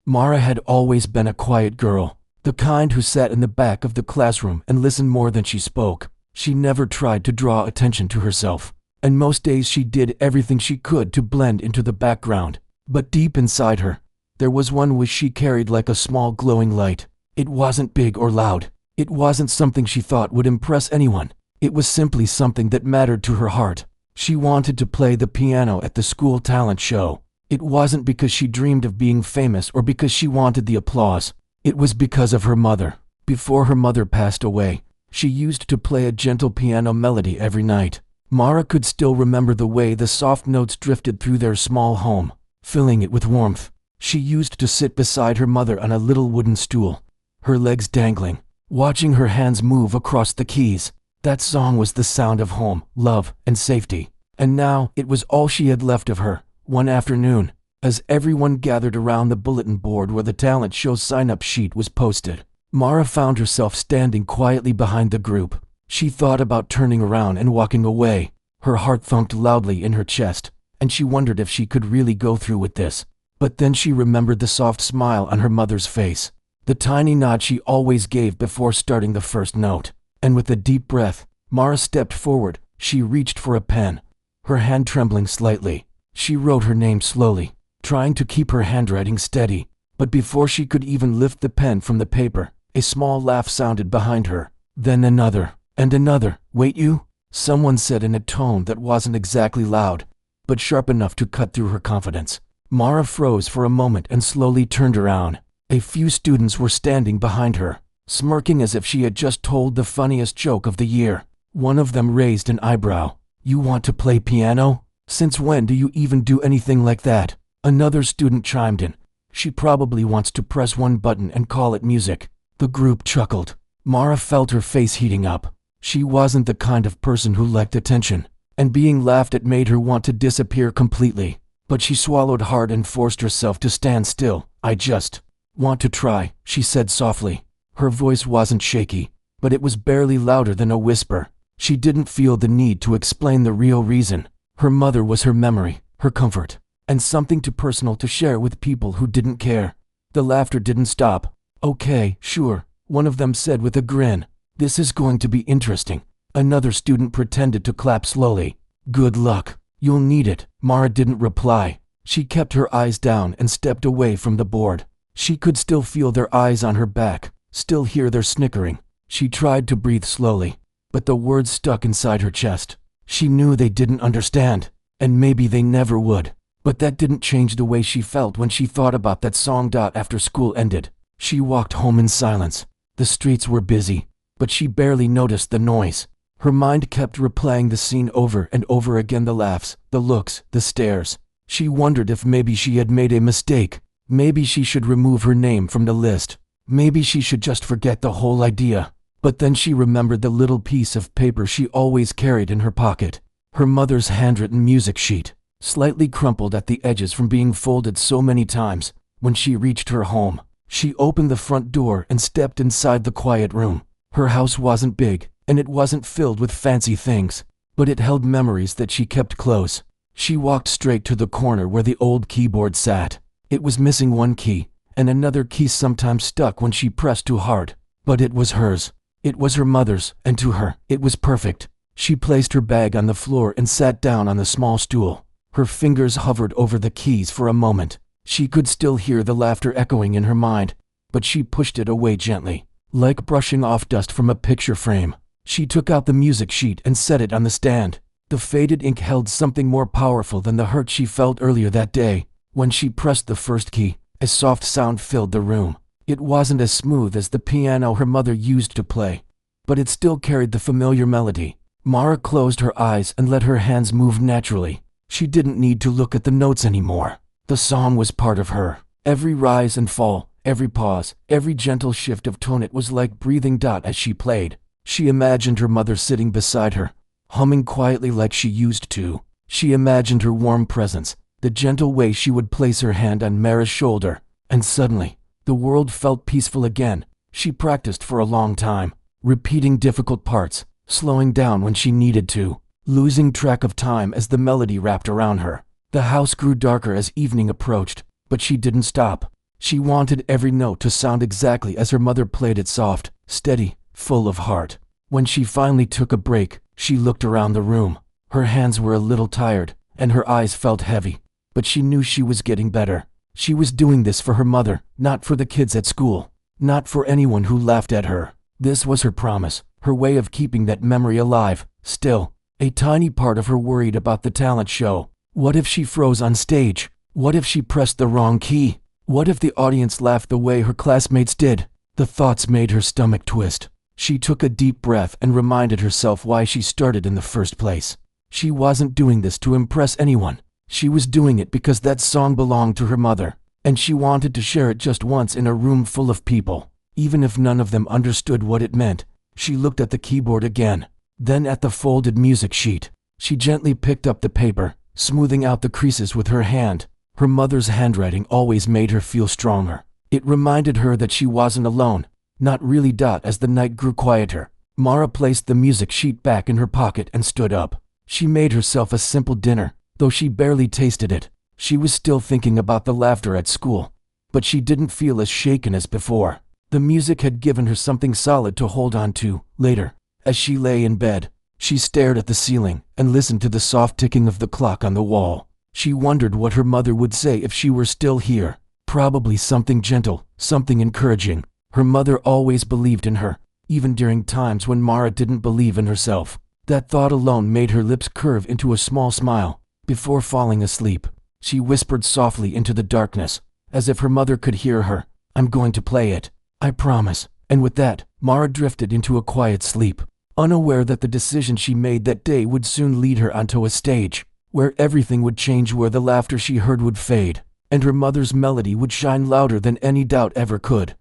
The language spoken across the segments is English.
Mara had always been a quiet girl, the kind who sat in the back of the classroom and listened more than she spoke. She never tried to draw attention to herself, and most days she did everything she could to blend into the background. But deep inside her, there was one wish she carried like a small glowing light. It wasn't big or loud. It wasn't something she thought would impress anyone. It was simply something that mattered to her heart. She wanted to play the piano at the school talent show. It wasn't because she dreamed of being famous or because she wanted the applause. It was because of her mother. Before her mother passed away, she used to play a gentle piano melody every night. Mara could still remember the way the soft notes drifted through their small home, filling it with warmth. She used to sit beside her mother on a little wooden stool, her legs dangling, watching her hands move across the keys. That song was the sound of home, love, and safety. And now it was all she had left of her. One afternoon, as everyone gathered around the bulletin board where the talent show sign-up sheet was posted, Mara found herself standing quietly behind the group. She thought about turning around and walking away. Her heart thumped loudly in her chest, and she wondered if she could really go through with this. But then she remembered the soft smile on her mother's face, the tiny nod she always gave before starting the first note. And with a deep breath, Mara stepped forward. She reached for a pen, her hand trembling slightly. She wrote her name slowly, trying to keep her handwriting steady. But before she could even lift the pen from the paper, a small laugh sounded behind her. Then another, and another. "Wait, you?" someone said in a tone that wasn't exactly loud, but sharp enough to cut through her confidence. Mara froze for a moment and slowly turned around. A few students were standing behind her, smirking as if she had just told the funniest joke of the year. One of them raised an eyebrow. "You want to play piano? Since when do you even do anything like that?" Another student chimed in. "She probably wants to press one button and call it music." The group chuckled. Mara felt her face heating up. She wasn't the kind of person who liked attention, and being laughed at made her want to disappear completely. But she swallowed hard and forced herself to stand still. "I just want to try," she said softly. Her voice wasn't shaky, but it was barely louder than a whisper. She didn't feel the need to explain the real reason. Her mother was her memory, her comfort, and something too personal to share with people who didn't care. The laughter didn't stop. "Okay, sure," one of them said with a grin. "This is going to be interesting." Another student pretended to clap slowly. "Good luck. You'll need it." Mara didn't reply. She kept her eyes down and stepped away from the board. She could still feel their eyes on her back, still hear their snickering. She tried to breathe slowly, but the words stuck inside her chest. She knew they didn't understand, and maybe they never would. But that didn't change the way she felt when she thought about that song. After school ended, she walked home in silence. The streets were busy, but she barely noticed the noise. Her mind kept replaying the scene over and over again, the laughs, the looks, the stares. She wondered if maybe she had made a mistake. Maybe she should remove her name from the list. Maybe she should just forget the whole idea. But then she remembered the little piece of paper she always carried in her pocket. Her mother's handwritten music sheet, slightly crumpled at the edges from being folded so many times. When she reached her home, she opened the front door and stepped inside the quiet room. Her house wasn't big, and it wasn't filled with fancy things, but it held memories that she kept close. She walked straight to the corner where the old keyboard sat. It was missing one key, and another key sometimes stuck when she pressed too hard. But it was hers. It was her mother's, and to her, it was perfect. She placed her bag on the floor and sat down on the small stool. Her fingers hovered over the keys for a moment. She could still hear the laughter echoing in her mind, but she pushed it away gently, like brushing off dust from a picture frame. She took out the music sheet and set it on the stand. The faded ink held something more powerful than the hurt she felt earlier that day. When she pressed the first key, a soft sound filled the room. It wasn't as smooth as the piano her mother used to play, but it still carried the familiar melody. Mara closed her eyes and let her hands move naturally. She didn't need to look at the notes anymore. The song was part of her. Every rise and fall, every pause, every gentle shift of tone, it was like breathing. As she played, she imagined her mother sitting beside her, humming quietly like she used to. She imagined her warm presence, the gentle way she would place her hand on Mara's shoulder, and suddenly, the world felt peaceful again. She practiced for a long time, repeating difficult parts, slowing down when she needed to, losing track of time as the melody wrapped around her. The house grew darker as evening approached, but she didn't stop. She wanted every note to sound exactly as her mother played it, soft, steady, full of heart. When she finally took a break, she looked around the room. Her hands were a little tired, and her eyes felt heavy. But she knew she was getting better. She was doing this for her mother, not for the kids at school, not for anyone who laughed at her. This was her promise, her way of keeping that memory alive. Still, a tiny part of her worried about the talent show. What if she froze on stage? What if she pressed the wrong key? What if the audience laughed the way her classmates did? The thoughts made her stomach twist. She took a deep breath and reminded herself why she started in the first place. She wasn't doing this to impress anyone. She was doing it because that song belonged to her mother, and she wanted to share it just once in a room full of people, even if none of them understood what it meant. She looked at the keyboard again, then at the folded music sheet. She gently picked up the paper, smoothing out the creases with her hand. Her mother's handwriting always made her feel stronger. It reminded her that she wasn't alone. Not really. As the night grew quieter, Mara placed the music sheet back in her pocket and stood up. She made herself a simple dinner, though she barely tasted it. She was still thinking about the laughter at school, but she didn't feel as shaken as before. The music had given her something solid to hold on to. Later, as she lay in bed, she stared at the ceiling and listened to the soft ticking of the clock on the wall. She wondered what her mother would say if she were still here. Probably something gentle, something encouraging. Her mother always believed in her, even during times when Mara didn't believe in herself. That thought alone made her lips curve into a small smile. Before falling asleep, she whispered softly into the darkness, as if her mother could hear her, "I'm going to play it, I promise." And with that, Mara drifted into a quiet sleep, unaware that the decision she made that day would soon lead her onto a stage, where everything would change, where the laughter she heard would fade, and her mother's melody would shine louder than any doubt ever could.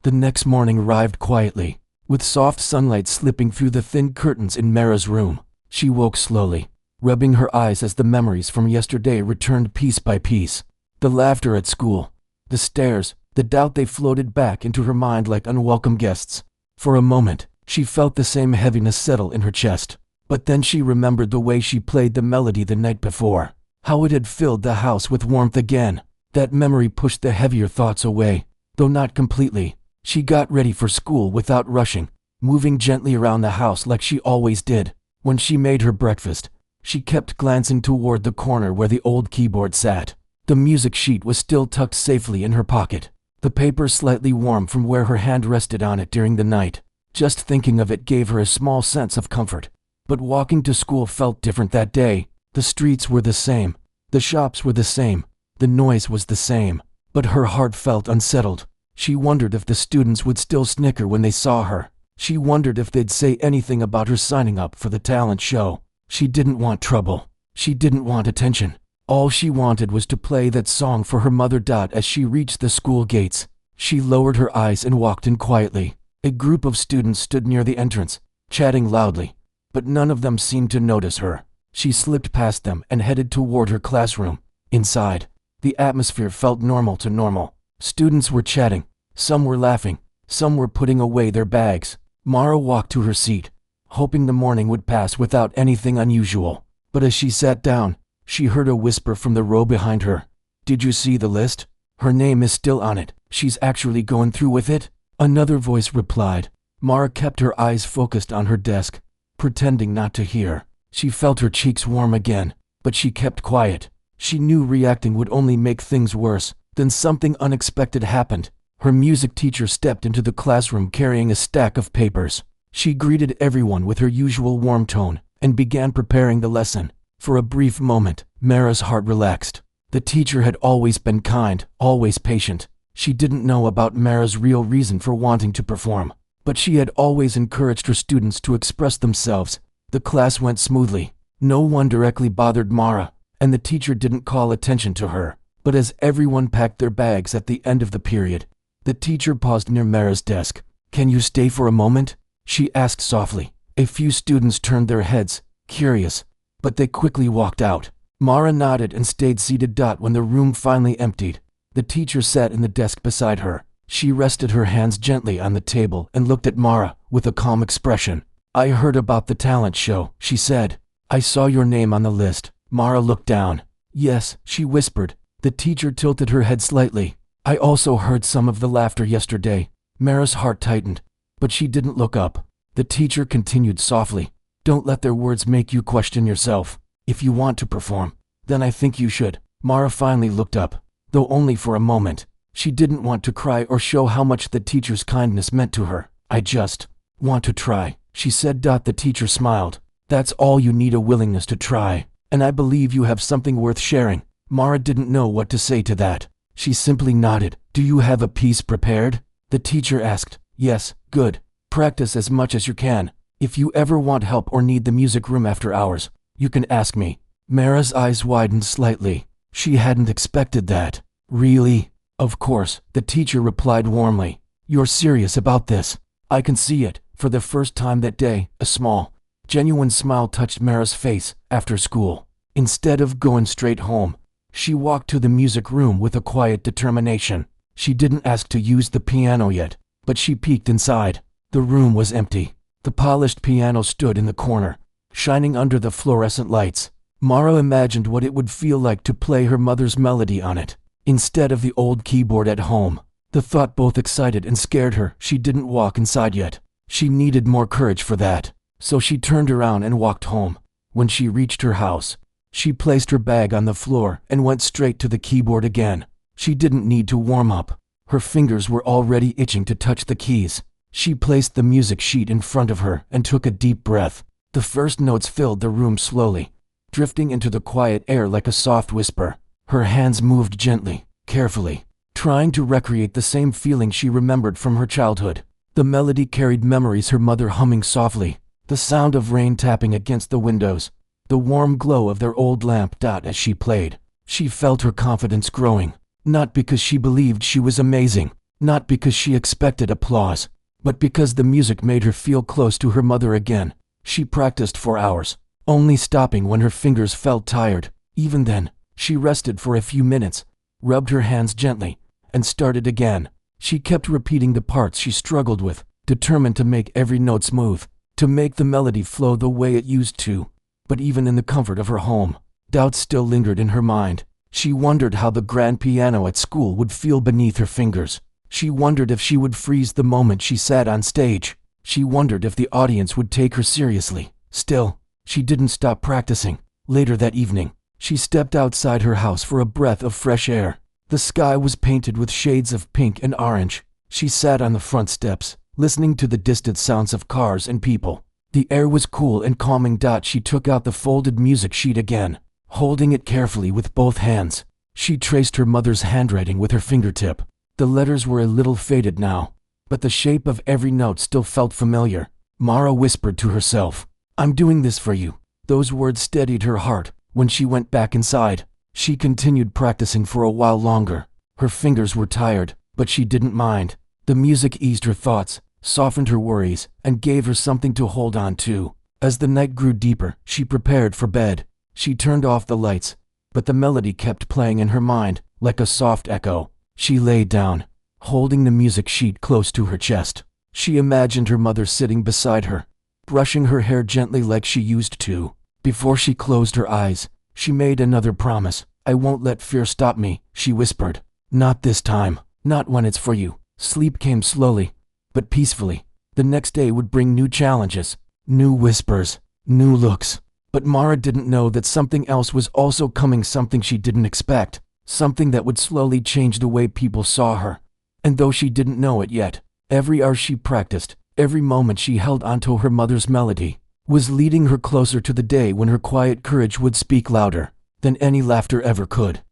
The next morning arrived quietly, with soft sunlight slipping through the thin curtains in Mara's room. She woke slowly, rubbing her eyes as the memories from yesterday returned piece by piece. The laughter at school, the stares, the doubt, they floated back into her mind like unwelcome guests. For a moment, she felt the same heaviness settle in her chest. But then she remembered the way she played the melody the night before, how it had filled the house with warmth again. That memory pushed the heavier thoughts away, though not completely. She got ready for school without rushing, moving gently around the house like she always did. When she made her breakfast, she kept glancing toward the corner where the old keyboard sat. The music sheet was still tucked safely in her pocket, the paper slightly warm from where her hand rested on it during the night. Just thinking of it gave her a small sense of comfort. But walking to school felt different that day. The streets were the same, the shops were the same, the noise was the same, but her heart felt unsettled. She wondered if the students would still snicker when they saw her. She wondered if they'd say anything about her signing up for the talent show. She didn't want trouble. She didn't want attention. All she wanted was to play that song for her mother. As she reached the school gates, she lowered her eyes and walked in quietly. A group of students stood near the entrance, chatting loudly, but none of them seemed to notice her. She slipped past them and headed toward her classroom. Inside, the atmosphere felt normal to normal. Students were chatting, some were laughing, some were putting away their bags. Mara walked to her seat, hoping the morning would pass without anything unusual. But as she sat down, she heard a whisper from the row behind her. "Did you see the list? Her name is still on it. She's actually going through with it?" Another voice replied. Mara kept her eyes focused on her desk, pretending not to hear. She felt her cheeks warm again, but she kept quiet. She knew reacting would only make things worse. Then something unexpected happened. Her music teacher stepped into the classroom carrying a stack of papers. She greeted everyone with her usual warm tone and began preparing the lesson. For a brief moment, Mara's heart relaxed. The teacher had always been kind, always patient. She didn't know about Mara's real reason for wanting to perform, but she had always encouraged her students to express themselves. The class went smoothly. No one directly bothered Mara, and the teacher didn't call attention to her. But as everyone packed their bags at the end of the period, the teacher paused near Mara's desk. "Can you stay for a moment?" she asked softly. A few students turned their heads, curious, but they quickly walked out. Mara nodded and stayed seated. When the room finally emptied, the teacher sat in the desk beside her. She rested her hands gently on the table and looked at Mara with a calm expression. "I heard about the talent show," she said. "I saw your name on the list." Mara looked down. "Yes," she whispered. The teacher tilted her head slightly. I also heard some of the laughter yesterday. Mara's heart tightened, but she didn't look up. The teacher continued softly. Don't let their words make you question yourself. If you want to perform, then I think you should. Mara finally looked up, though only for a moment. She didn't want to cry or show how much the teacher's kindness meant to her. I just want to try, she said. The teacher smiled. That's all you need, a willingness to try. And I believe you have something worth sharing. Mara didn't know what to say to that. She simply nodded. Do you have a piece prepared? The teacher asked. Yes, good. Practice as much as you can. If you ever want help or need the music room after hours, you can ask me. Mara's eyes widened slightly. She hadn't expected that. Really? Of course, the teacher replied warmly. You're serious about this. I can see it. For the first time that day, a small, genuine smile touched Mara's face. After school, instead of going straight home, she walked to the music room with a quiet determination. She didn't ask to use the piano yet, but she peeked inside. The room was empty. The polished piano stood in the corner, shining under the fluorescent lights. Mara imagined what it would feel like to play her mother's melody on it, instead of the old keyboard at home. The thought both excited and scared her. She didn't walk inside yet. She needed more courage for that. So she turned around and walked home. When she reached her house, she placed her bag on the floor and went straight to the keyboard again. She didn't need to warm up. Her fingers were already itching to touch the keys. She placed the music sheet in front of her and took a deep breath. The first notes filled the room slowly, drifting into the quiet air like a soft whisper. Her hands moved gently, carefully, trying to recreate the same feeling she remembered from her childhood. The melody carried memories, her mother humming softly, the sound of rain tapping against the windows, the warm glow of their old lamp. As she played, she felt her confidence growing, not because she believed she was amazing, not because she expected applause, but because the music made her feel close to her mother again. She practiced for hours, only stopping when her fingers felt tired. Even then, she rested for a few minutes, rubbed her hands gently, and started again. She kept repeating the parts she struggled with, determined to make every note smooth, to make the melody flow the way it used to. But even in the comfort of her home, doubts still lingered in her mind. She wondered how the grand piano at school would feel beneath her fingers. She wondered if she would freeze the moment she sat on stage. She wondered if the audience would take her seriously. Still, she didn't stop practicing. Later that evening, she stepped outside her house for a breath of fresh air. The sky was painted with shades of pink and orange. She sat on the front steps, listening to the distant sounds of cars and people. The air was cool and calming. She took out the folded music sheet again, holding it carefully with both hands. She traced her mother's handwriting with her fingertip. The letters were a little faded now, but the shape of every note still felt familiar. Mara whispered to herself, I'm doing this for you. Those words steadied her heart. When she went back inside, she continued practicing for a while longer. Her fingers were tired, but she didn't mind. The music eased her thoughts, softened her worries, and gave her something to hold on to. As the night grew deeper, she prepared for bed. She turned off the lights, but the melody kept playing in her mind, like a soft echo. She lay down, holding the music sheet close to her chest. She imagined her mother sitting beside her, brushing her hair gently like she used to. Before she closed her eyes, she made another promise. I won't let fear stop me, she whispered. Not this time, not when it's for you. Sleep came slowly, but peacefully. The next day would bring new challenges, new whispers, new looks. But Mara didn't know that something else was also coming, something she didn't expect. Something that would slowly change the way people saw her. And though she didn't know it yet, every hour she practiced, every moment she held onto her mother's melody, was leading her closer to the day when her quiet courage would speak louder than any laughter ever could.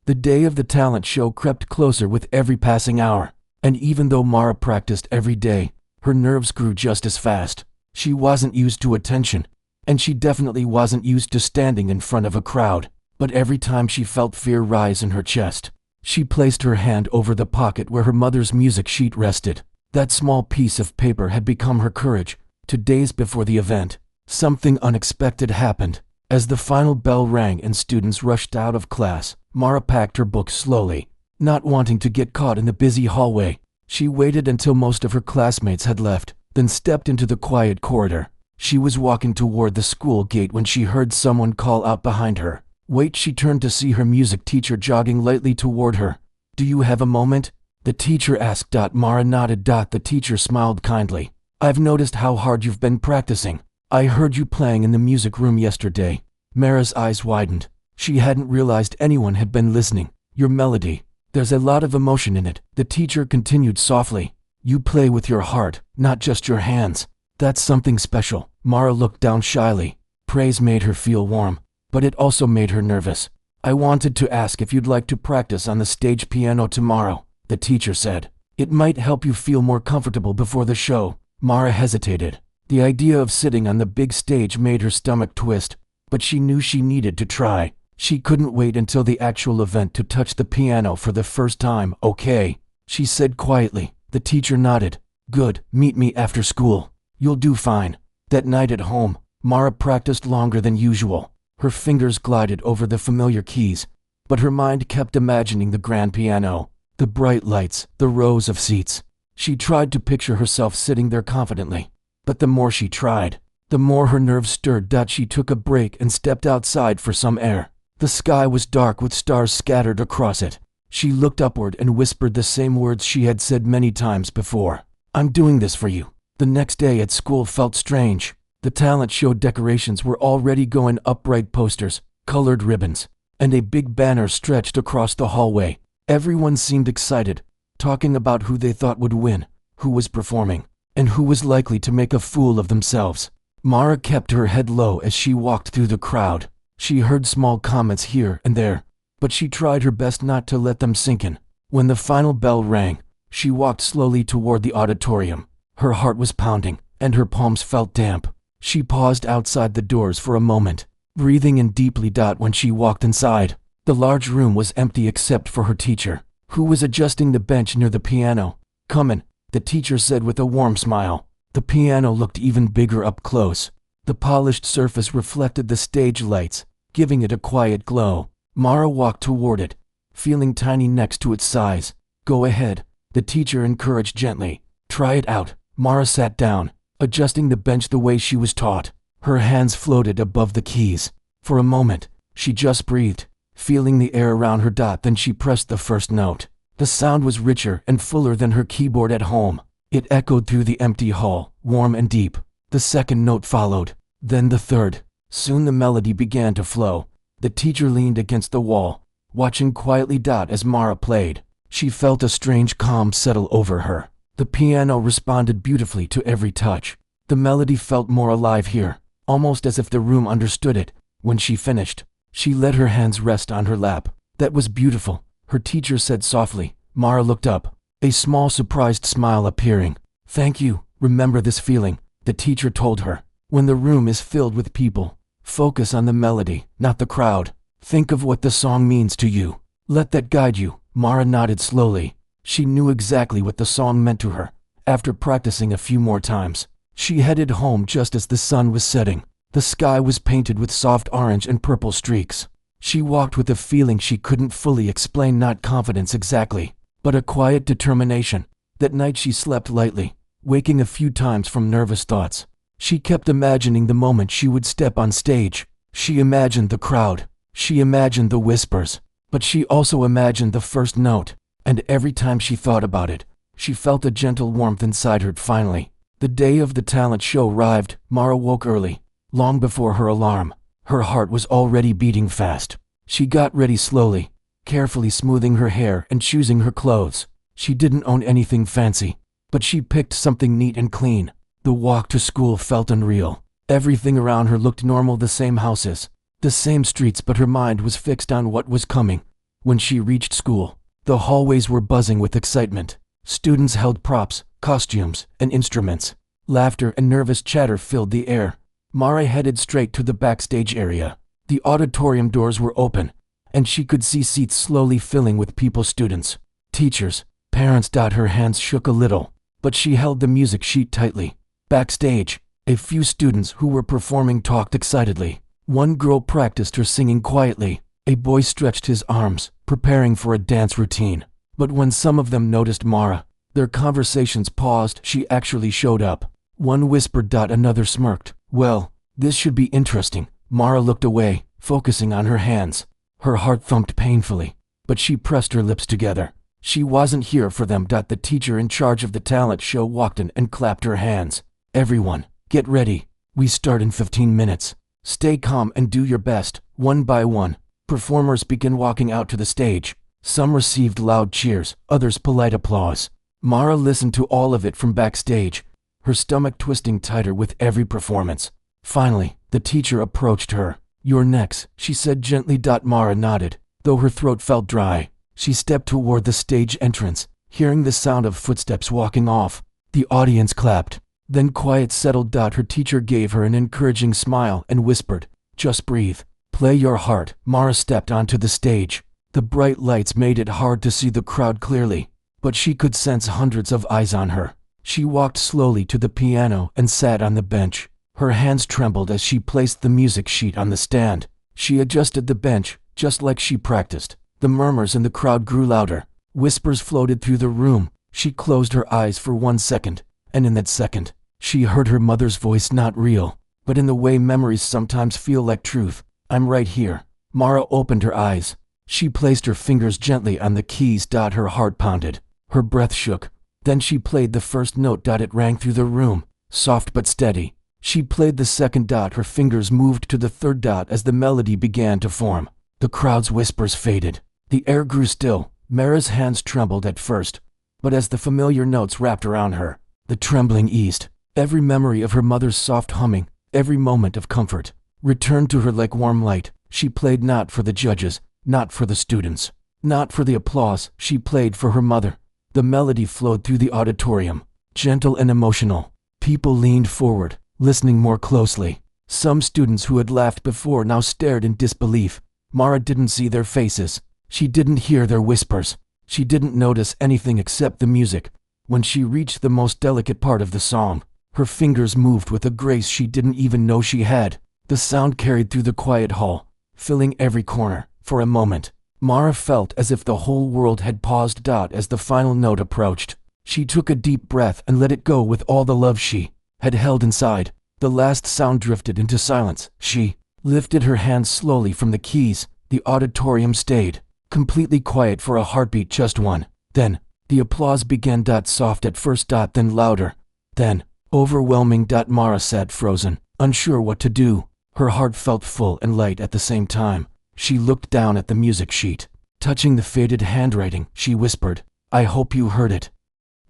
The day of the talent show crept closer with every passing hour, and even though Mara practiced every day, her nerves grew just as fast. She wasn't used to attention, and she definitely wasn't used to standing in front of a crowd. But every time she felt fear rise in her chest, she placed her hand over the pocket where her mother's music sheet rested. That small piece of paper had become her courage. 2 days before the event, something unexpected happened. As the final bell rang and students rushed out of class, Mara packed her books slowly, not wanting to get caught in the busy hallway. She waited until most of her classmates had left, then stepped into the quiet corridor. She was walking toward the school gate when she heard someone call out behind her. Wait, she turned to see her music teacher jogging lightly toward her. Do you have a moment? The teacher asked. Mara nodded. The teacher smiled kindly. I've noticed how hard you've been practicing. I heard you playing in the music room yesterday. Mara's eyes widened. She hadn't realized anyone had been listening. Your melody. There's a lot of emotion in it. The teacher continued softly. You play with your heart, not just your hands. That's something special. Mara looked down shyly. Praise made her feel warm, but it also made her nervous. I wanted to ask if you'd like to practice on the stage piano tomorrow, the teacher said. It might help you feel more comfortable before the show. Mara hesitated. The idea of sitting on the big stage made her stomach twist, but she knew she needed to try. She couldn't wait until the actual event to touch the piano for the first time. Okay, she said quietly. The teacher nodded. Good, meet me after school. You'll do fine. That night at home, Mara practiced longer than usual. Her fingers glided over the familiar keys, but her mind kept imagining the grand piano, the bright lights, the rows of seats. She tried to picture herself sitting there confidently, but the more she tried, the more her nerves stirred. She took a break and stepped outside for some air. The sky was dark with stars scattered across it. She looked upward and whispered the same words she had said many times before. I'm doing this for you. The next day at school felt strange. The talent show decorations were already going up. Bright posters, colored ribbons, and a big banner stretched across the hallway. Everyone seemed excited, talking about who they thought would win, who was performing, and who was likely to make a fool of themselves. Mara kept her head low as she walked through the crowd. She heard small comments here and there, but she tried her best not to let them sink in. When the final bell rang, she walked slowly toward the auditorium. Her heart was pounding, and her palms felt damp. She paused outside the doors for a moment, breathing in deeply. When she walked inside, the large room was empty except for her teacher, who was adjusting the bench near the piano. Come in, the teacher said with a warm smile. The piano looked even bigger up close. The polished surface reflected the stage lights, giving it a quiet glow. Mara walked toward it, feeling tiny next to its size. Go ahead, the teacher encouraged gently. Try it out. Mara sat down, adjusting the bench the way she was taught. Her hands floated above the keys. For a moment, she just breathed, feeling the air around her. Then she pressed the first note. The sound was richer and fuller than her keyboard at home. It echoed through the empty hall, warm and deep. The second note followed, then the third. Soon the melody began to flow. The teacher leaned against the wall, watching quietly. As Mara played, she felt a strange calm settle over her. The piano responded beautifully to every touch. The melody felt more alive here, almost as if the room understood it. When she finished, she let her hands rest on her lap. That was beautiful, her teacher said softly. Mara looked up, a small surprised smile appearing. Thank you, remember this feeling, the teacher told her. When the room is filled with people, focus on the melody, not the crowd. Think of what the song means to you. Let that guide you. Mara nodded slowly. She knew exactly what the song meant to her. After practicing a few more times, she headed home just as the sun was setting. The sky was painted with soft orange and purple streaks. She walked with a feeling she couldn't fully explain, not confidence exactly, but a quiet determination. That night she slept lightly, waking a few times from nervous thoughts. She kept imagining the moment she would step on stage. She imagined the crowd. She imagined the whispers. But she also imagined the first note. And every time she thought about it, she felt a gentle warmth inside her. Finally, the day of the talent show arrived. Mara woke early, long before her alarm. Her heart was already beating fast. She got ready slowly, carefully smoothing her hair and choosing her clothes. She didn't own anything fancy, but she picked something neat and clean. The walk to school felt unreal. Everything around her looked normal, the same houses, the same streets, but her mind was fixed on what was coming. When she reached school, the hallways were buzzing with excitement. Students held props, costumes, and instruments. Laughter and nervous chatter filled the air. Mara headed straight to the backstage area. The auditorium doors were open, and she could see seats slowly filling with people, students, teachers, parents. Her hands shook a little, but she held the music sheet tightly. Backstage, a few students who were performing talked excitedly. One girl practiced her singing quietly. A boy stretched his arms, preparing for a dance routine. But when some of them noticed Mara, their conversations paused. She actually showed up. One whispered. Another smirked. Well, this should be interesting. Mara looked away, focusing on her hands. Her heart thumped painfully, but she pressed her lips together. She wasn't here for them. The teacher in charge of the talent show walked in and clapped her hands. Everyone, get ready. We start in 15 minutes. Stay calm and do your best. One by one, performers began walking out to the stage. Some received loud cheers, others polite applause. Mara listened to all of it from backstage, her stomach twisting tighter with every performance. Finally, the teacher approached her. You're next, she said gently. Mara nodded, though her throat felt dry. She stepped toward the stage entrance, hearing the sound of footsteps walking off. The audience clapped. Then quiet settled. Her teacher gave her an encouraging smile and whispered, just breathe. Play your heart. Mara stepped onto the stage. The bright lights made it hard to see the crowd clearly, but she could sense hundreds of eyes on her. She walked slowly to the piano and sat on the bench. Her hands trembled as she placed the music sheet on the stand. She adjusted the bench, just like she practiced. The murmurs in the crowd grew louder. Whispers floated through the room. She closed her eyes for 1 second, and in that second, she heard her mother's voice, not real, but in the way memories sometimes feel like truth. I'm right here. Mara opened her eyes. She placed her fingers gently on the keys. Her heart pounded. Her breath shook. Then she played the first note. It rang through the room, soft but steady. She played the second. Her fingers moved to the third. As the melody began to form, the crowd's whispers faded. The air grew still. Mara's hands trembled at first, but as the familiar notes wrapped around her, the trembling eased. Every memory of her mother's soft humming, every moment of comfort, returned to her like warm light. She played not for the judges, not for the students, not for the applause. She played for her mother. The melody flowed through the auditorium, gentle and emotional. People leaned forward, listening more closely. Some students who had laughed before now stared in disbelief. Mara didn't see their faces. She didn't hear their whispers. She didn't notice anything except the music. When she reached the most delicate part of the song, her fingers moved with a grace she didn't even know she had. The sound carried through the quiet hall, filling every corner. For a moment, Mara felt as if the whole world had paused. As the final note approached, she took a deep breath and let it go with all the love she had held inside. The last sound drifted into silence. She lifted her hands slowly from the keys. The auditorium stayed completely quiet for a heartbeat, just one. Then, the applause began. Soft at first, then louder, then overwhelming. Mara sat frozen, unsure what to do. Her heart felt full and light at the same time. She looked down at the music sheet. Touching the faded handwriting, she whispered, I hope you heard it.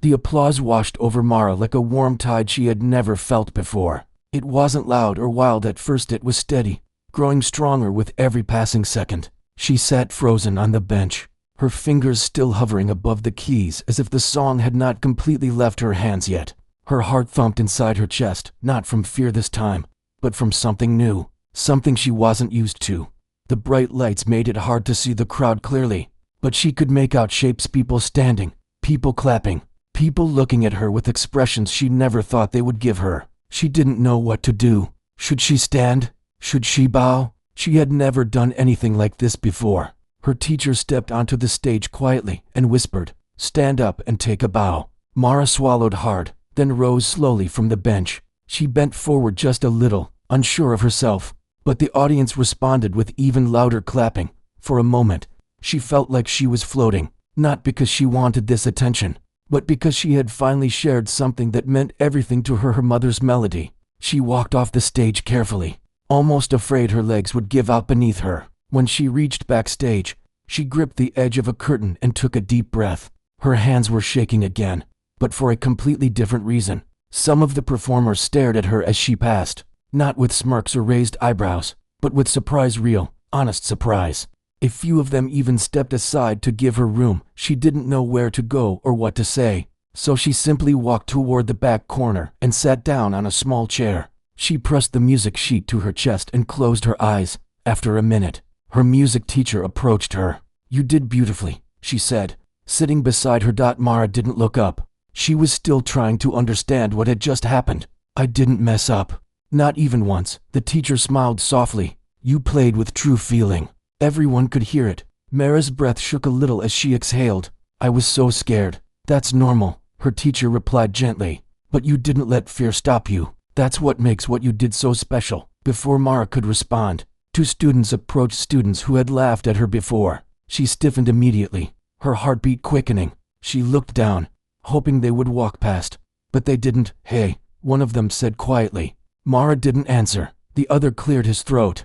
The applause washed over Mara like a warm tide she had never felt before. It wasn't loud or wild at first. It was steady, growing stronger with every passing second. She sat frozen on the bench, her fingers still hovering above the keys as if the song had not completely left her hands yet. Her heart thumped inside her chest, not from fear this time, but from something new, something she wasn't used to. The bright lights made it hard to see the crowd clearly, but she could make out shapes, people standing, people clapping, people looking at her with expressions she never thought they would give her. She didn't know what to do. Should she stand? Should she bow? She had never done anything like this before. Her teacher stepped onto the stage quietly and whispered, stand up and take a bow. Mara swallowed hard, then rose slowly from the bench. She bent forward just a little, unsure of herself, but the audience responded with even louder clapping. For a moment, she felt like she was floating, not because she wanted this attention, but because she had finally shared something that meant everything to her, her mother's melody. She walked off the stage carefully, almost afraid her legs would give out beneath her. When she reached backstage, she gripped the edge of a curtain and took a deep breath. Her hands were shaking again, but for a completely different reason. Some of the performers stared at her as she passed, not with smirks or raised eyebrows, but with surprise, real, honest surprise. A few of them even stepped aside to give her room. She didn't know where to go or what to say, so she simply walked toward the back corner and sat down on a small chair. She pressed the music sheet to her chest and closed her eyes. After a minute, her music teacher approached her. You did beautifully, she said, sitting beside her. Mara didn't look up. She was still trying to understand what had just happened. I didn't mess up. Not even once. The teacher smiled softly. You played with true feeling. Everyone could hear it. Mara's breath shook a little as she exhaled. I was so scared. That's normal, her teacher replied gently. But you didn't let fear stop you. That's what makes what you did so special. Before Mara could respond, two students approached, students who had laughed at her before. She stiffened immediately. her heartbeat quickening. She looked down, hoping they would walk past, but they didn't. "Hey," one of them said quietly. Mara didn't answer. The other cleared his throat.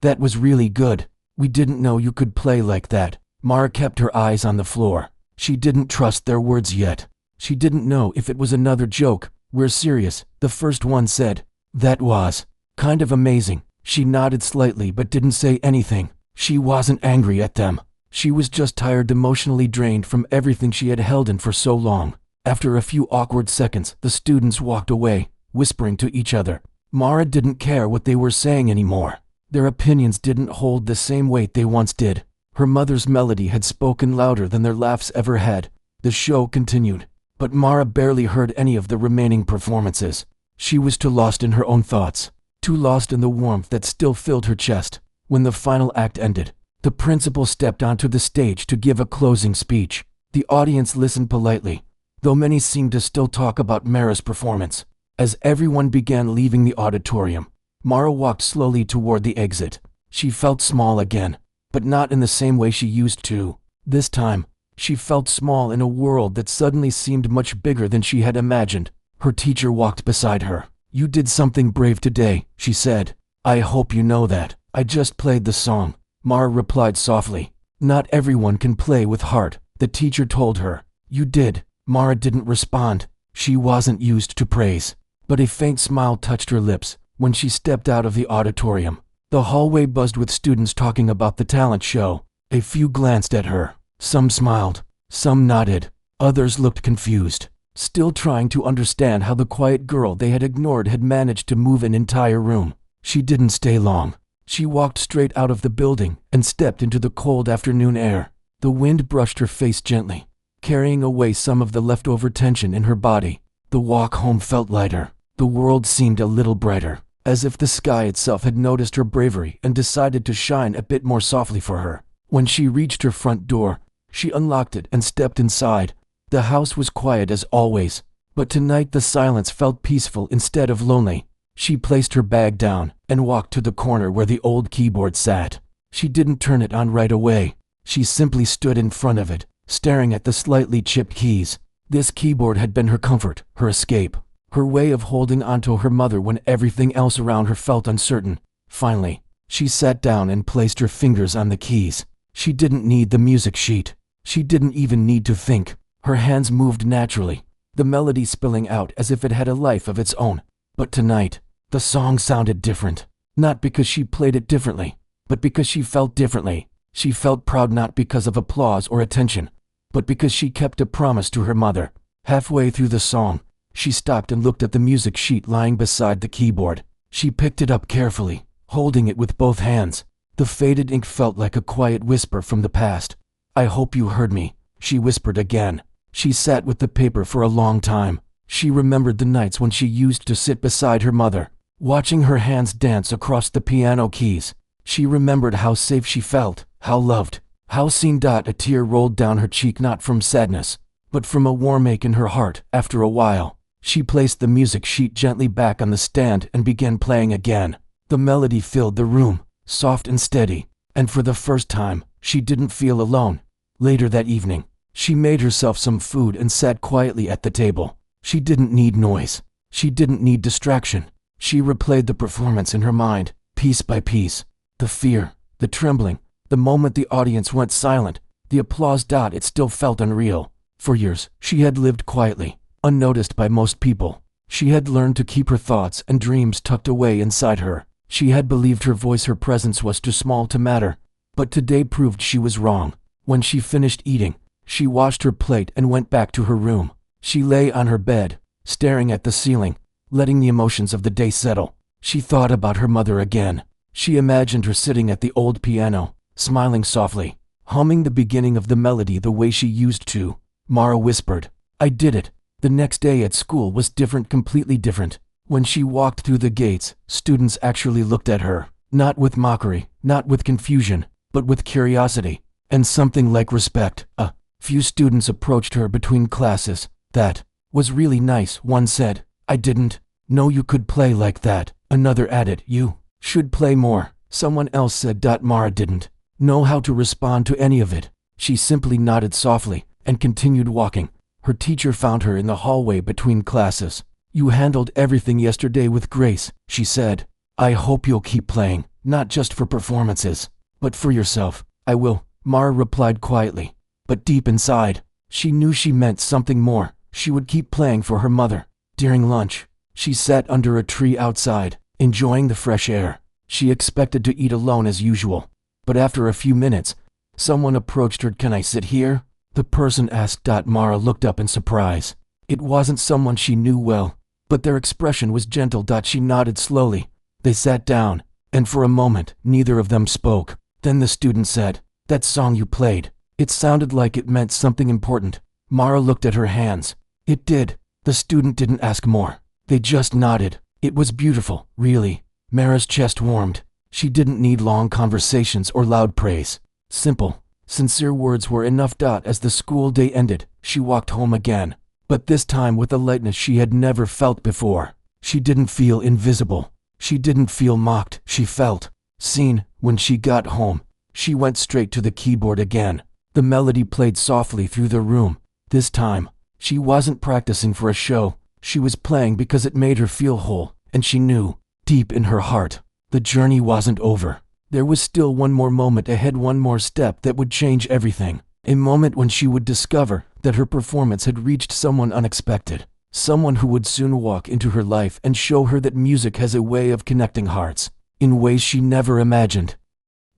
That was really good. We didn't know you could play like that." Mara kept her eyes on the floor. She didn't trust their words yet. She didn't know if it was another joke. "We're serious," the first one said. "That was kind of amazing." She nodded slightly but didn't say anything. She wasn't angry at them. She was just tired, emotionally drained from everything she had held in for so long. After a few awkward seconds, the students walked away, whispering to each other. Mara didn't care what they were saying anymore. Their opinions didn't hold the same weight they once did. Her mother's melody had spoken louder than their laughs ever had. The show continued, but Mara barely heard any of the remaining performances. She was too lost in her own thoughts, too lost in the warmth that still filled her chest. When the final act ended, the principal stepped onto the stage to give a closing speech. The audience listened politely, though many seemed to still talk about Mara's performance. As everyone began leaving the auditorium, Mara walked slowly toward the exit. She felt small again, but not in the same way she used to. This time, she felt small in a world that suddenly seemed much bigger than she had imagined. Her teacher walked beside her. "You did something brave today," she said. "I hope you know that." "I just played the song," Mara replied softly. "Not everyone can play with heart," the teacher told her. "You did." Mara didn't respond. She wasn't used to praise, but a faint smile touched her lips when she stepped out of the auditorium. The hallway buzzed with students talking about the talent show. A few glanced at her. Some smiled, some nodded, others looked confused, still trying to understand how the quiet girl they had ignored had managed to move an entire room. She didn't stay long. She walked straight out of the building and stepped into the cold afternoon air. The wind brushed her face gently, carrying away some of the leftover tension in her body. The walk home felt lighter. The world seemed a little brighter, as if the sky itself had noticed her bravery and decided to shine a bit more softly for her. When she reached her front door, she unlocked it and stepped inside. The house was quiet as always, but tonight the silence felt peaceful instead of lonely. She placed her bag down and walked to the corner where the old keyboard sat. She didn't turn it on right away. She simply stood in front of it, staring at the slightly chipped keys. This keyboard had been her comfort, her escape, her way of holding onto her mother when everything else around her felt uncertain. Finally, she sat down and placed her fingers on the keys. She didn't need the music sheet. She didn't even need to think. Her hands moved naturally, the melody spilling out as if it had a life of its own. But tonight, the song sounded different. Not because she played it differently, but because she felt differently. She felt proud not because of applause or attention, but because she kept a promise to her mother. Halfway through the song, she stopped and looked at the music sheet lying beside the keyboard. She picked it up carefully, holding it with both hands. The faded ink felt like a quiet whisper from the past. "I hope you heard me," she whispered again. She sat with the paper for a long time. She remembered the nights when she used to sit beside her mother, watching her hands dance across the piano keys. She remembered how safe she felt, how loved, how seen. A tear rolled down her cheek, not from sadness, but from a warm ache in her heart. After a while, she placed the music sheet gently back on the stand and began playing again. The melody filled the room, soft and steady, and for the first time, she didn't feel alone. Later that evening, she made herself some food and sat quietly at the table. She didn't need noise. She didn't need distraction. She replayed the performance in her mind, piece by piece. The fear, the trembling, the moment the audience went silent, the applause. It still felt unreal. For years, she had lived quietly, unnoticed by most people. She had learned to keep her thoughts and dreams tucked away inside her. She had believed her voice, her presence was too small to matter. But today proved she was wrong. When she finished eating, she washed her plate and went back to her room. She lay on her bed, staring at the ceiling, letting the emotions of the day settle. She thought about her mother again. She imagined her sitting at the old piano, smiling softly, humming the beginning of the melody the way she used to. Mara whispered, "I did it." The next day at school was different, completely different. When she walked through the gates, students actually looked at her, not with mockery, not with confusion, but with curiosity, and something like respect. A few students approached her between classes. "That was really nice," one said. "I didn't know you could play like that," another added. "You should play more," someone else said. Mara didn't know how to respond to any of it. She simply nodded softly and continued walking. Her teacher found her in the hallway between classes. "You handled everything yesterday with grace," she said. "I hope you'll keep playing, not just for performances, but for yourself." "I will," Mara replied quietly. But deep inside, she knew she meant something more. She would keep playing for her mother. During lunch, she sat under a tree outside, enjoying the fresh air. She expected to eat alone as usual. But after a few minutes, someone approached her. "Can I sit here?" the person asked. Mara looked up in surprise. It wasn't someone she knew well, but their expression was gentle. She nodded slowly. They sat down, and for a moment, neither of them spoke. Then the student said, "That song you played, it sounded like it meant something important." Mara looked at her hands. It did. The student didn't ask more. They just nodded. "It was beautiful, really." Mara's chest warmed. She didn't need long conversations or loud praise. Simple, sincere words were enough. As the school day ended, she walked home again, but this time with a lightness she had never felt before. She didn't feel invisible. She didn't feel mocked. She felt seen. When she got home, she went straight to the keyboard again. The melody played softly through the room. This time, she wasn't practicing for a show. She was playing because it made her feel whole, and she knew, deep in her heart, the journey wasn't over. There was still one more moment ahead, one more step that would change everything. A moment when she would discover that her performance had reached someone unexpected. Someone who would soon walk into her life and show her that music has a way of connecting hearts, in ways she never imagined.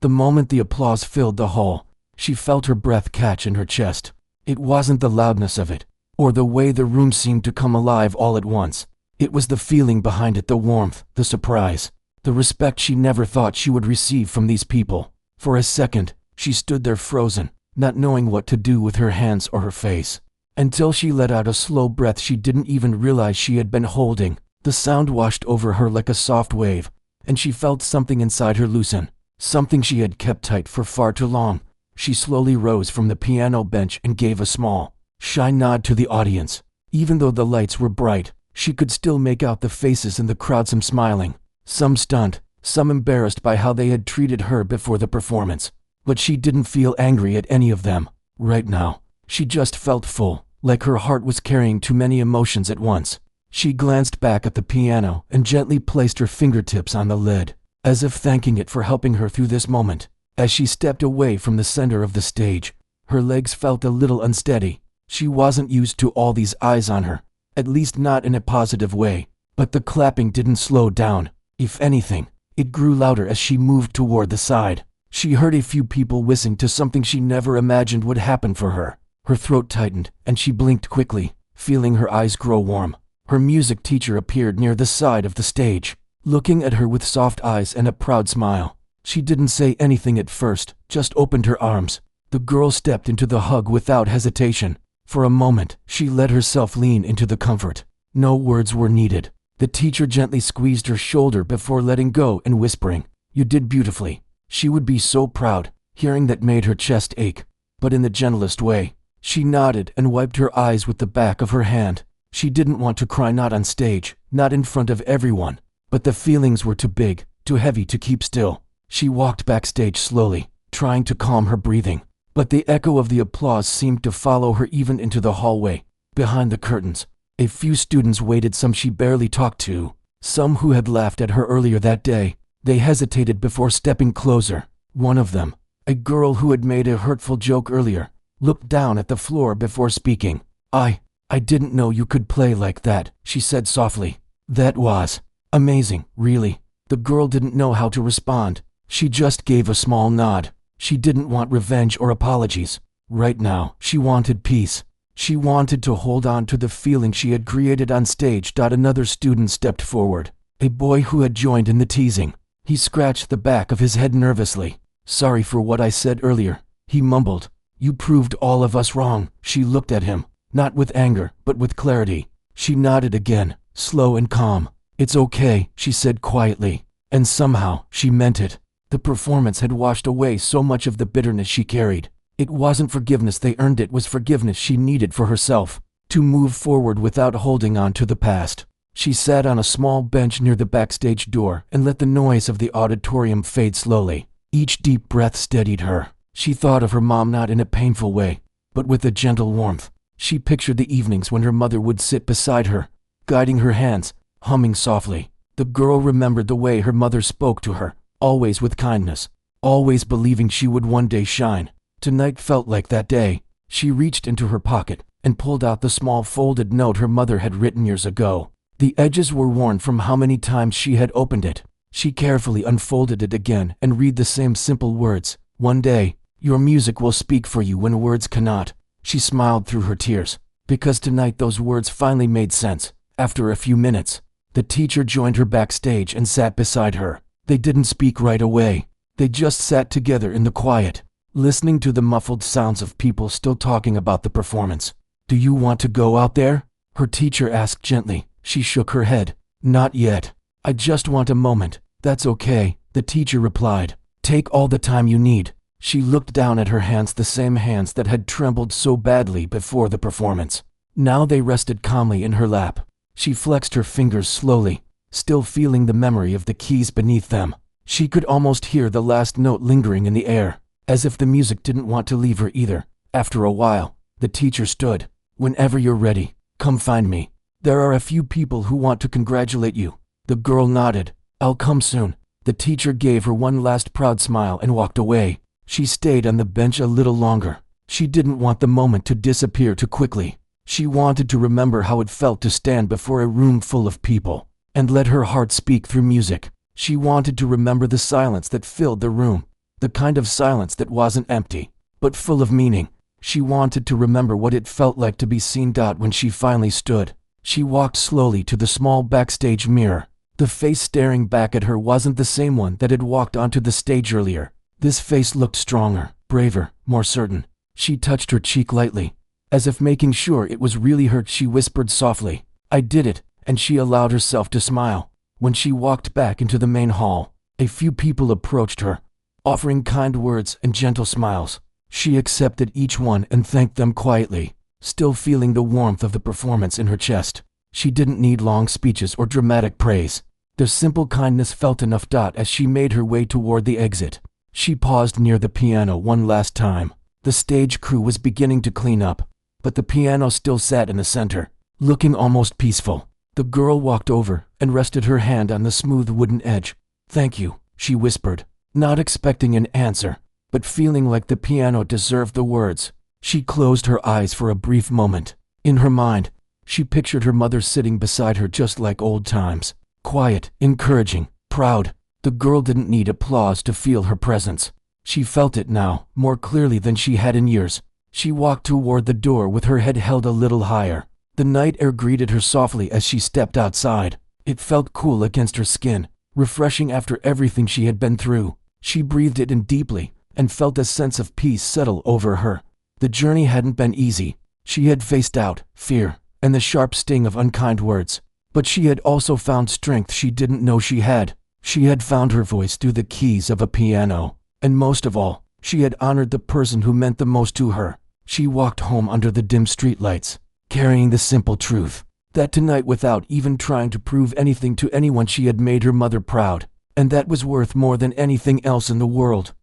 The moment the applause filled the hall, she felt her breath catch in her chest. It wasn't the loudness of it, or the way the room seemed to come alive all at once. It was the feeling behind it, the warmth, the surprise, the respect she never thought she would receive from these people. For a second, she stood there frozen, not knowing what to do with her hands or her face, until she let out a slow breath she didn't even realize she had been holding. The sound washed over her like a soft wave, and she felt something inside her loosen, something she had kept tight for far too long. She slowly rose from the piano bench and gave a small, shy nod to the audience. Even though the lights were bright, she could still make out the faces in the crowd, some smiling, some stunned, some embarrassed by how they had treated her before the performance. But she didn't feel angry at any of them. Right now, she just felt full, like her heart was carrying too many emotions at once. She glanced back at the piano and gently placed her fingertips on the lid, as if thanking it for helping her through this moment. As she stepped away from the center of the stage, her legs felt a little unsteady. She wasn't used to all these eyes on her, at least not in a positive way. But the clapping didn't slow down. If anything, it grew louder as she moved toward the side. She heard a few people whistling to something she never imagined would happen for her. Her throat tightened, and she blinked quickly, feeling her eyes grow warm. Her music teacher appeared near the side of the stage, looking at her with soft eyes and a proud smile. She didn't say anything at first, just opened her arms. The girl stepped into the hug without hesitation. For a moment, she let herself lean into the comfort. No words were needed. The teacher gently squeezed her shoulder before letting go and whispering, "You did beautifully." She would be so proud. Hearing that made her chest ache, but in the gentlest way. She nodded and wiped her eyes with the back of her hand. She didn't want to cry, not on stage, not in front of everyone, but the feelings were too big, too heavy to keep still. She walked backstage slowly, trying to calm her breathing, but the echo of the applause seemed to follow her even into the hallway. Behind the curtains, a few students waited, some she barely talked to, some who had laughed at her earlier that day. They hesitated before stepping closer. One of them, a girl who had made a hurtful joke earlier, looked down at the floor before speaking. I didn't know you could play like that," she said softly. "That was amazing, really." The girl didn't know how to respond. She just gave a small nod. She didn't want revenge or apologies. Right now, she wanted peace. She wanted to hold on to the feeling she had created on stage. Another student stepped forward, a boy who had joined in the teasing. He scratched the back of his head nervously. "Sorry for what I said earlier," he mumbled. "You proved all of us wrong." She looked at him, not with anger, but with clarity. She nodded again, slow and calm. "It's okay," she said quietly, and somehow she meant it. The performance had washed away so much of the bitterness she carried. It wasn't forgiveness they earned, it was forgiveness she needed for herself, to move forward without holding on to the past. She sat on a small bench near the backstage door and let the noise of the auditorium fade slowly. Each deep breath steadied her. She thought of her mom not in a painful way, but with a gentle warmth. She pictured the evenings when her mother would sit beside her, guiding her hands, humming softly. The girl remembered the way her mother spoke to her, always with kindness, always believing she would one day shine. Tonight felt like that day. She reached into her pocket and pulled out the small folded note her mother had written years ago. The edges were worn from how many times she had opened it. She carefully unfolded it again and read the same simple words. One day, your music will speak for you when words cannot. She smiled through her tears, because tonight those words finally made sense. After a few minutes, the teacher joined her backstage and sat beside her. They didn't speak right away. They just sat together in the quiet, listening to the muffled sounds of people still talking about the performance. Do you want to go out there? Her teacher asked gently. She shook her head. Not yet. I just want a moment. That's okay, the teacher replied. Take all the time you need. She looked down at her hands, the same hands that had trembled so badly before the performance. Now they rested calmly in her lap. She flexed her fingers slowly, still feeling the memory of the keys beneath them. She could almost hear the last note lingering in the air, as if the music didn't want to leave her either. After a while, the teacher stood. Whenever you're ready, come find me. There are a few people who want to congratulate you. The girl nodded. I'll come soon. The teacher gave her one last proud smile and walked away. She stayed on the bench a little longer. She didn't want the moment to disappear too quickly. She wanted to remember how it felt to stand before a room full of people and let her heart speak through music. She wanted to remember the silence that filled the room, the kind of silence that wasn't empty, but full of meaning. She wanted to remember what it felt like to be seen. When she finally stood, she walked slowly to the small backstage mirror. The face staring back at her wasn't the same one that had walked onto the stage earlier. This face looked stronger, braver, more certain. She touched her cheek lightly, as if making sure it was really hurt. She whispered softly, I did it, and she allowed herself to smile. When she walked back into the main hall, a few people approached her, offering kind words and gentle smiles. She accepted each one and thanked them quietly, still feeling the warmth of the performance in her chest. She didn't need long speeches or dramatic praise. Their simple kindness felt enough. As she made her way toward the exit, she paused near the piano one last time. The stage crew was beginning to clean up, but the piano still sat in the center, looking almost peaceful. The girl walked over and rested her hand on the smooth wooden edge. Thank you, she whispered, not expecting an answer, but feeling like the piano deserved the words. She closed her eyes for a brief moment. In her mind, she pictured her mother sitting beside her just like old times. Quiet, encouraging, proud. The girl didn't need applause to feel her presence. She felt it now, more clearly than she had in years. She walked toward the door with her head held a little higher. The night air greeted her softly as she stepped outside. It felt cool against her skin, refreshing after everything she had been through. She breathed it in deeply and felt a sense of peace settle over her. The journey hadn't been easy. She had faced doubt, fear, and the sharp sting of unkind words. But she had also found strength she didn't know she had. She had found her voice through the keys of a piano. And most of all, she had honored the person who meant the most to her. She walked home under the dim streetlights, carrying the simple truth that tonight, without even trying to prove anything to anyone, she had made her mother proud. And that was worth more than anything else in the world.